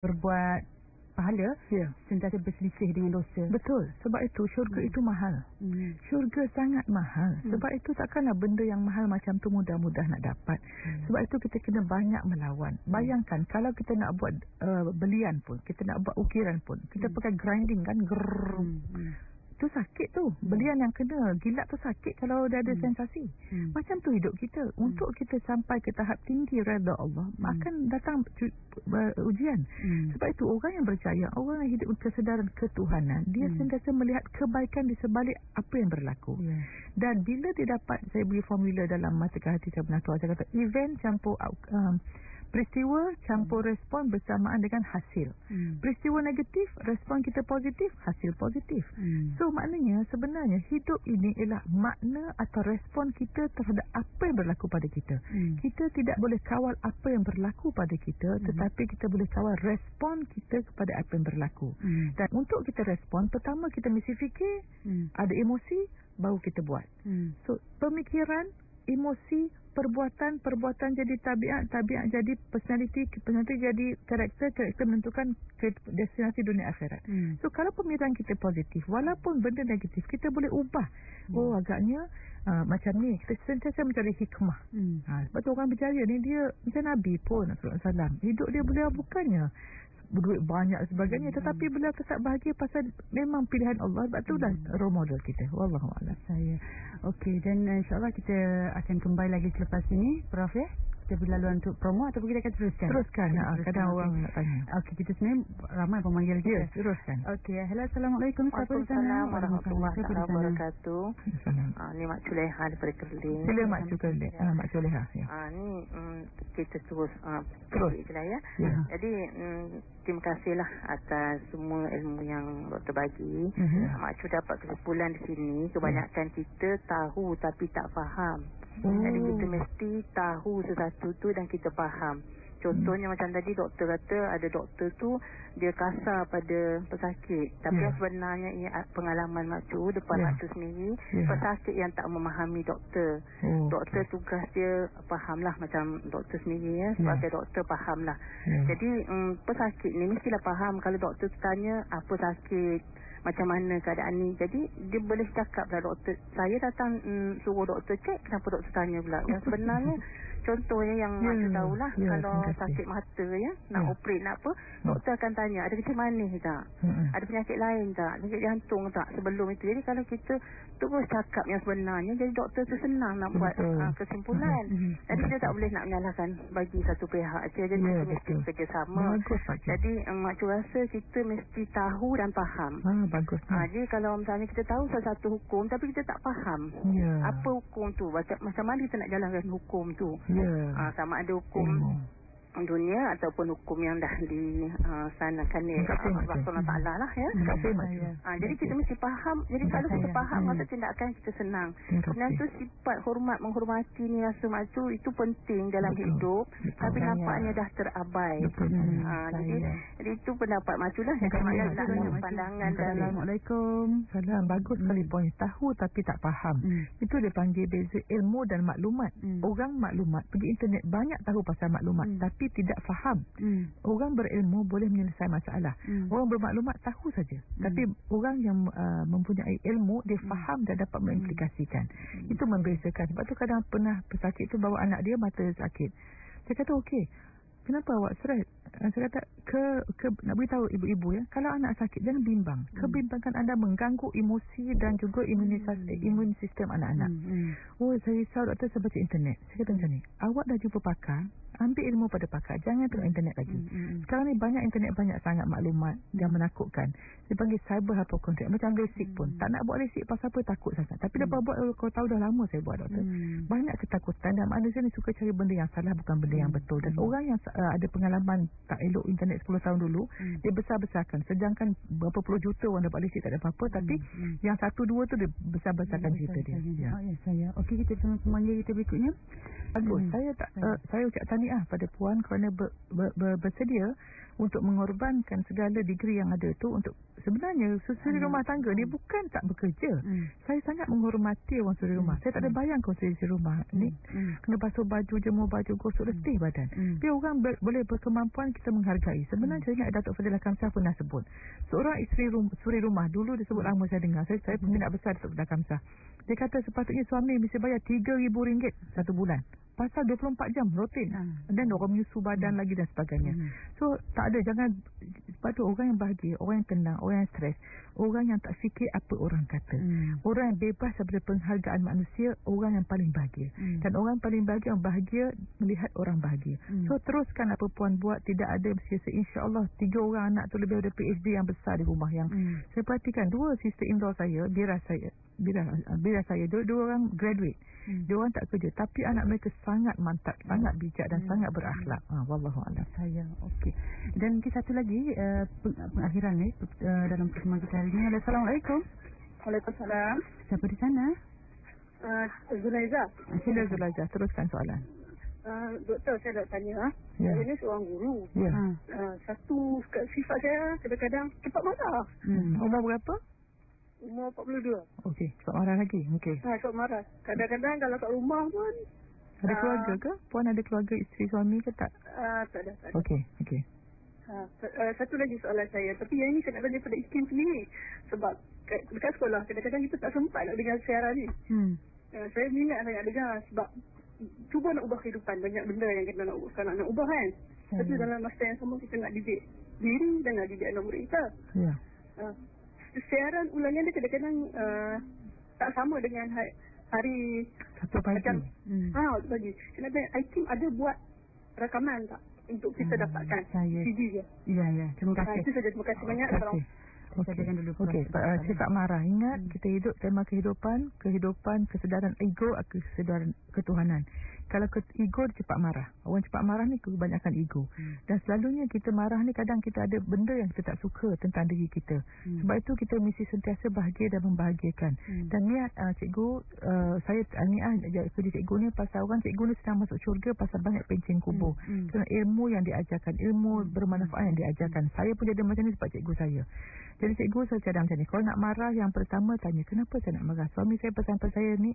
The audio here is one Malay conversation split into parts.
berbuat pahala, sentiasa berselisih dengan dosa. Betul. Sebab itu syurga itu mahal. Syurga sangat mahal. Sebab itu takkanlah benda yang mahal macam tu mudah-mudah nak dapat. Sebab itu kita kena banyak melawan. Bayangkan kalau kita nak buat belian pun, kita nak buat ukiran pun, kita pakai grinding kan, tu sakit tu. Belian yang kena gilak tu sakit kalau dah ada sensasi. Macam tu hidup kita. Untuk kita sampai ke tahap tinggi redha Allah, akan datang ujian. Sebab itu orang yang percaya, orang yang hidup kesedaran ketuhanan, dia sentiasa melihat kebaikan di sebalik apa yang berlaku. Dan bila dia dapat, saya beri formula dalam Masa Hati Saya Pernah Tua, saya kata event campur peristiwa campur respon bersamaan dengan hasil. Peristiwa negatif, respon kita positif, hasil positif. So maknanya sebenarnya hidup ini ialah makna atau respon kita terhadap apa yang berlaku pada kita. Kita tidak boleh kawal apa yang berlaku pada kita, tetapi kita boleh kawal respon kita kepada apa yang berlaku. Dan untuk kita respon, pertama kita mesti fikir, ada emosi, baru kita buat. So pemikiran, emosi, perbuatan jadi tabiat jadi personality jadi karakter menentukan destinasi dunia akhirat. So kalau pemikiran kita positif, walaupun benda negatif, kita boleh ubah. Agaknya macam ni, kita sentiasa mencari hikmah. Sebab tu orang berjaya ni, dia macam Nabi pun SAW, hidup dia beliau bukannya berduit banyak sebagainya, tetapi beliau tetap bahagia pasal memang pilihan Allah. Sebab tu dah role model kita. Wallahualam. Okey, dan insyaAllah kita akan kembali lagi selepas ini, Prof, ya? Kita beri laluan untuk promo ataupun kita akan teruskan? Teruskan. Kadang orang nak tanya. Okey, kita sebenarnya ramai pemanggil kita. Teruskan. Okey, hello, Assalamualaikum. Waalaikumsalam warahmatullahi wabarakatuh. Ni Mak Culeha daripada Kerling. Sila Mak Culeha. Mak Culeha. Ni kita terus ya. Jadi terima kasihlah atas semua ilmu yang doktor bagi. Mak Cu dapat kesimpulan di sini, kebanyakan kita tahu tapi tak faham. Jadi kita mesti tahu sesuatu tu dan kita faham. Contohnya macam tadi doktor kata, ada doktor tu dia kasar pada pesakit, tapi yang sebenarnya ia pengalaman Mak Cu depan Mak Cu sendiri, pesakit yang tak memahami doktor. Doktor tugas dia fahamlah, macam doktor sendiri ya, sebagai doktor fahamlah. Jadi pesakit ni mestilah faham kalau doktor tanya apa sakit, macam mana keadaan ni. Jadi dia boleh cakap lah, doktor, saya datang suruh doktor cek, kenapa doktor tanya pula. Yang sebenarnya contohnya yang Mak tahulah, kalau sakit mata ya, nak operate nak apa, doktor akan tanya ada kecil manis tak, ada penyakit lain tak, penyakit jantung tak sebelum itu. Jadi kalau kita terus cakap yang sebenarnya, jadi doktor tu senang nak buat kesimpulan. Jadi kita tak boleh nak menyalahkan bagi satu pihak je. Jadi kita mesti bekerjasama. Jadi Mak Cu rasa kita mesti tahu dan faham. Bagus. Jadi kalau misalnya kita tahu satu hukum tapi kita tak faham apa hukum tu, macam mana kita nak jalankan hukum tu, sama ada hukum dunia ataupun hukum yang dah disanakan ni Allah Ta'ala lah ya. Jadi kita mesti faham. Jadi kalau kita faham, maka tindakan kita senang. Dan tu sifat menghormati ni rasa Mak Cu itu penting dalam hidup, tapi nampaknya dah terabai. Jadi itu pendapat Mak Cu lah. Pandangan. Assalamualaikum. Salam. Bagus sekali poin. Tahu tapi tak faham. Itu dia panggil beza ilmu dan maklumat. Orang maklumat pergi internet banyak tahu pasal maklumat, tapi tidak faham. Orang berilmu boleh menyelesaikan masalah. Orang bermaklumat tahu saja, tapi orang yang mempunyai ilmu, dia faham dan dapat mengimplikasikan. Itu membezakan. Sebab tu kadang pernah pesakit tu bawa anak dia mata sakit. Saya kata okey, kenapa awak stres? Saya kata nak beritahu ibu-ibu ya, kalau anak sakit jangan bimbang. Kebimbangan anda mengganggu emosi dan juga imun sistem anak-anak. Saya risau doktor, saya baca internet. Saya kata macam ni, awak dah jumpa pakar, ambil ilmu pada pakar, jangan tengok internet lagi. Sekarang ni banyak internet, banyak sangat maklumat yang menakutkan. Dia panggil cyber hypochondria. Macam resik pun, tak nak buat resik pasal apa, takut sangat. Tapi lepas buat, kau tahu dah lama saya buat doktor, banyak ketakutan dan manusia ni suka cari benda yang salah, bukan benda yang betul. Dan orang yang ada pengalaman tak elok internet 10 tahun dulu, dia besar-besarkan. Sedangkan berapa puluh juta orang dapat listrik tak ada apa-apa, tapi yang 1-2 tu dia besar-besarkan cerita dia. Okey, kita tengok pemanggil kita berikutnya. Bagus. Saya ucap tahniah pada puan kerana bersedia untuk mengorbankan segala degree yang ada tu untuk sebenarnya suri rumah tangga ni bukan tak bekerja. Saya sangat menghormati orang suri rumah. Saya tak ada bayang kau suri rumah ni kena basuh baju, jemur baju, gosok letih badan. Biar orang boleh berkemampuan, kita menghargai. Sebenarnya saya ingat Datuk Fadilah Kamsah pernah sebut, seorang isteri suri rumah dulu disebut lama saya dengar. Saya peminat besar Datuk Fadilah Kamsah. Dia kata sepatutnya suami mesti bayar RM3,000 satu bulan. Pasal 24 jam rutin. Dan orang menyusu badan lagi dan sebagainya. So tak ada, jangan. Sebab tu orang yang bahagia, orang yang tenang, orang yang stres, orang yang tak fikir apa orang kata, orang yang bebas daripada penghargaan manusia, orang yang paling bahagia. Dan orang yang paling bahagia melihat orang bahagia. So teruskan apa puan buat. Tidak ada insya-Allah 3 orang anak tu lebih ada PhD yang besar di rumah. Yang saya perhatikan 2 sister-in-law saya, bira saya, dua orang graduate. Dia orang tak kerja, tapi anak mereka sangat mantap, sangat bijak dan sangat berakhlak. Wallahu a'lam. Saya okey. Dan mungkin satu lagi pengakhiran ni dalam pertemuan kita hari ini. Assalamualaikum. Waalaikumsalam. Siapa di sana? Zulaiza. Sila Zulaiza, teruskan soalan. Doktor, saya nak tanya. Saya ni seorang guru. Satu sifat saya kadang-kadang cepat marah. Umur berapa? Umur 42. Okey, cepat marah lagi. Okey. Cepat marah. Kadang-kadang kalau kat rumah pun. Ada keluarga ke? Puan ada keluarga, isteri, suami ke tak? Tak ada. Okey. Satu lagi soalan saya. Tapi yang ini saya nak tanya pada Ikin sendiri. Sebab dekat sekolah kadang-kadang kita tak sempat nak dengar siaran ni. Saya minat sangat dengar sebab cuba nak ubah kehidupan. Banyak benda yang kita nak ubah kan. Tapi dalam masa yang sama kita nak didik diri dan nak didik anak murid kita. Ya. Siaran ulangan dia kadang-kadang tak sama dengan hari satu pagi. Waktu pagi. Kenapa iTeam ada buat rakaman tak untuk kita dapatkan CD je? Ya. Terima kasih. Itu saja. Terima kasih banyak. Okey. Sifat marah. Ingat kita hidup tema kehidupan, kesedaran ego, kesedaran ketuhanan. Kalau ego cepat marah. Orang cepat marah ni kebanyakan ego. Dan selalunya kita marah ni kadang kita ada benda yang kita tak suka tentang diri kita. Sebab itu kita mesti sentiasa bahagia dan membahagiakan. Dan niat cikgu, saya niat kerja cikgu ni pasal orang cikgu ni sedang masuk syurga pasal banyak pencen kubur. Kerana ilmu yang diajarkan, ilmu bermanfaat yang diajarkan. Saya pun jadi macam ni sebab cikgu saya. Jadi cikgu saya cadang macam ni. Kalau nak marah, yang pertama tanya, kenapa saya nak marah? Suami saya pesan pada saya ni,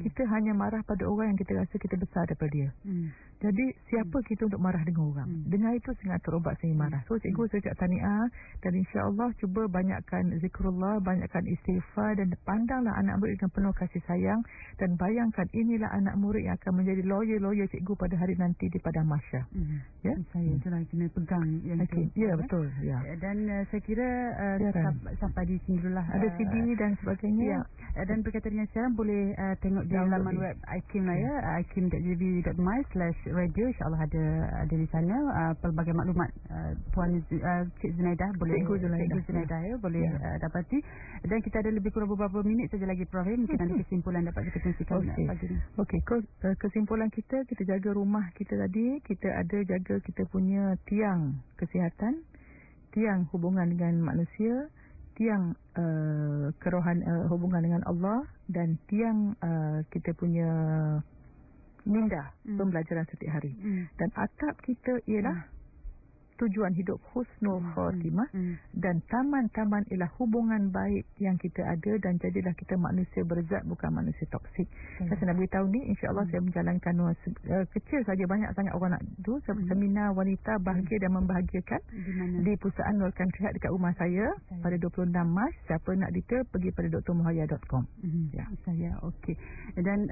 kita hanya marah pada orang yang kita rasa kita besar daripada dia. Jadi siapa kita untuk marah dengan orang? Dengan itu sangat terobat saya marah. So cikgu saya cakap tahniah. Dan insya-Allah cuba banyakkan zikrullah, banyakkan istighfar dan pandanglah anak murid dengan penuh kasih sayang. Dan bayangkan inilah anak murid yang akan menjadi lawyer cikgu pada hari nanti di padang mahsyar. Ya, saya itulah kena pegang yang itu. Ya, betul. Ya. Dan saya kira sampai di sini dululah. Ada CD dan sebagainya. Dan berkaitan dengan siaran boleh tengok di laman web iKim lah ya, ikim.jb.my/radio. InsyaAllah ada di sana pelbagai maklumat. Puan Cik Zunaidah boleh, Cikgu Zunaidah ya, boleh dapati. Dan kita ada lebih kurang beberapa minit saja lagi Prof. Mungkin ada kesimpulan dapat kita kongsikan pagi ni. Okey, kesimpulan kita jaga rumah kita tadi, kita ada jaga kita punya tiang kesihatan, tiang hubungan dengan manusia, tiang hubungan dengan Allah, dan tiang kita punya minda pembelajaran setiap hari. Dan atap kita ialah tujuan hidup husnul khatimah, dan taman-taman ialah hubungan baik yang kita ada, dan jadilah kita manusia berzat, bukan manusia toksik. Saya nak beritahu ni, insya-Allah saya menjalankan kecil saja, banyak sangat orang nak seminar wanita bahagia dan membahagiakan di Pusat Nur Kantrihat dekat rumah saya pada 26 Mac. Siapa nak detail pergi pada drmuhaya.com. Ya, saya okey. Dan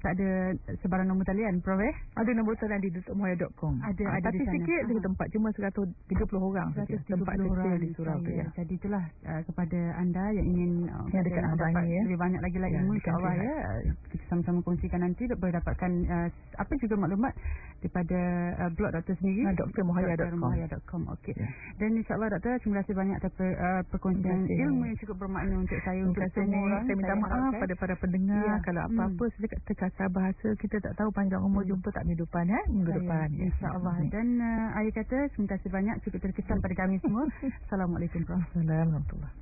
tak ada sebarang nombor talian Prof. Ada nombor talian di drmuhaya.com. Ada tapi di sana. Sikit di tempat cuma 130 orang saja, tempat kecil di surau tu ya. Jadi itulah kepada anda yang ingin dekat dapat lebih banyak lagi ilmu, insya-Allah ya, kita sama-sama kongsikan nanti boleh dapatkan apa juga maklumat daripada blog doktor sendiri, drmuhaya.com. Okey. Dan insya-Allah doktor, terima kasih banyak atas perkongsian ilmu yang cukup bermakna untuk saya, untuk semua orang. Saya minta maaf pada para pendengar kalau apa-apa sedikit terkasar bahasa, kita tak tahu panjang umur jumpa tak minggu depan minggu depan insya-Allah. Dan ayah kata terima kasih banyak, cukup terkesan pada kami semua. Assalamualaikum warahmatullahi wabarakatuh.